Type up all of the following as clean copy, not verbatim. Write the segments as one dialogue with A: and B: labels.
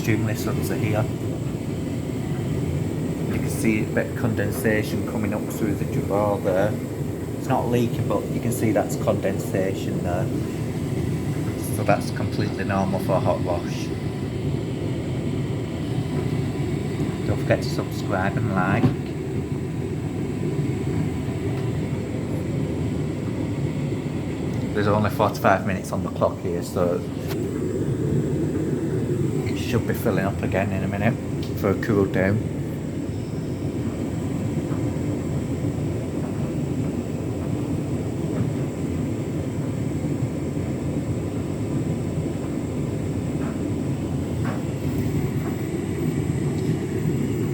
A: extremely sudsy here. You can see a bit of condensation coming up through the drawer there. It's not leaking, but you can see that's condensation there. So that's completely normal for a hot wash. Don't forget to subscribe and like. There's only 45 minutes on the clock here, so it should be filling up again in a minute for a cool down.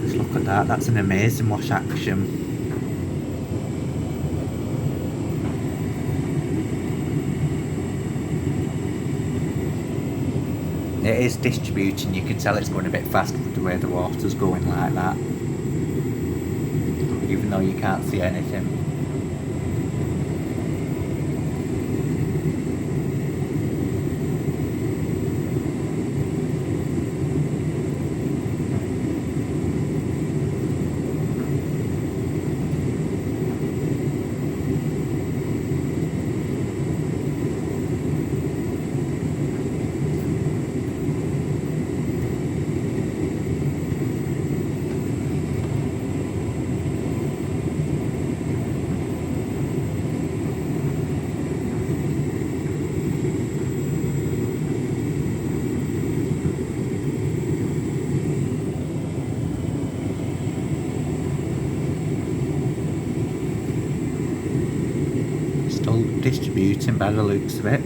A: Just look at that, that's an amazing wash action. It is distributing, you can tell it's going a bit faster with the way the water's going like that, even though you can't see anything. Still distributing by the looks of it.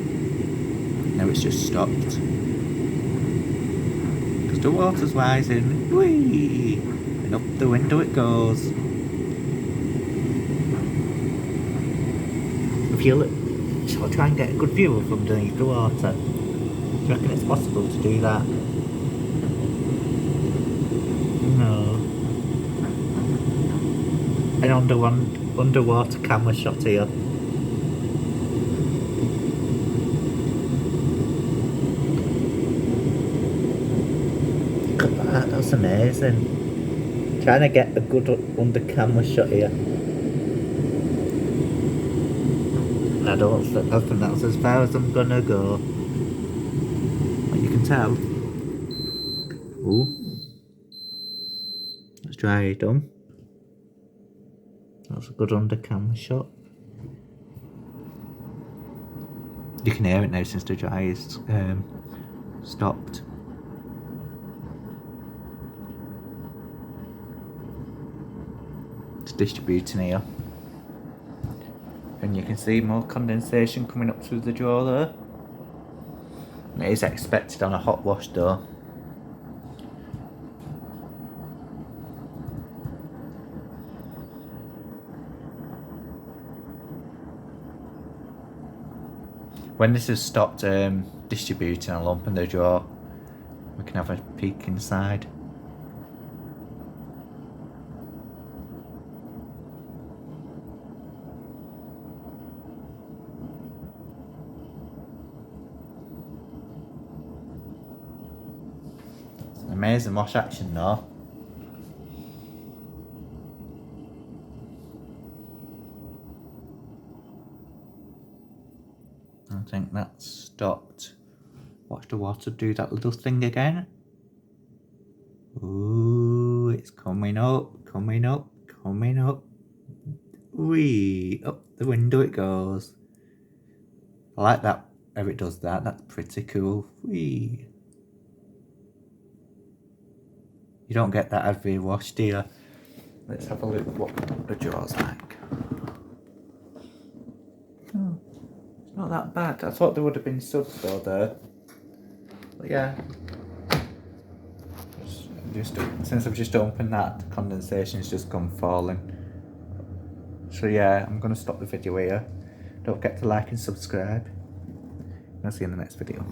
A: Now it's just stopped. Because the water's rising. Whee! And up the window it goes. If you look, shall I try and get a good view of underneath the water? Do you reckon it's possible to do that? No. An underwater camera shot here. Look at that, that's amazing. Trying to get a good under camera shot here. I think that's as far as I'm gonna go. But you can tell. Ooh. Let's try it on. That's a good under camera shot. You can hear it now since the dry is stopped. It's distributing here. And you can see more condensation coming up through the drawer there. And it is expected on a hot wash though. When this has stopped distributing a lump in the drawer, we can have a peek inside. It's an amazing wash action though. I think that's stopped. Watch the water do that little thing again. Ooh, it's coming up, coming up, coming up. Whee, up the window it goes. I like that, how it does that, that's pretty cool. Whee. You don't get that every wash, do you? Let's have a look what the jar's like. Oh. Not that bad. I thought there would have been suds though there. But yeah. Since I've just opened that, the condensation's just gone falling. So yeah, I'm gonna stop the video here. Don't forget to like and subscribe. I'll see you in the next video.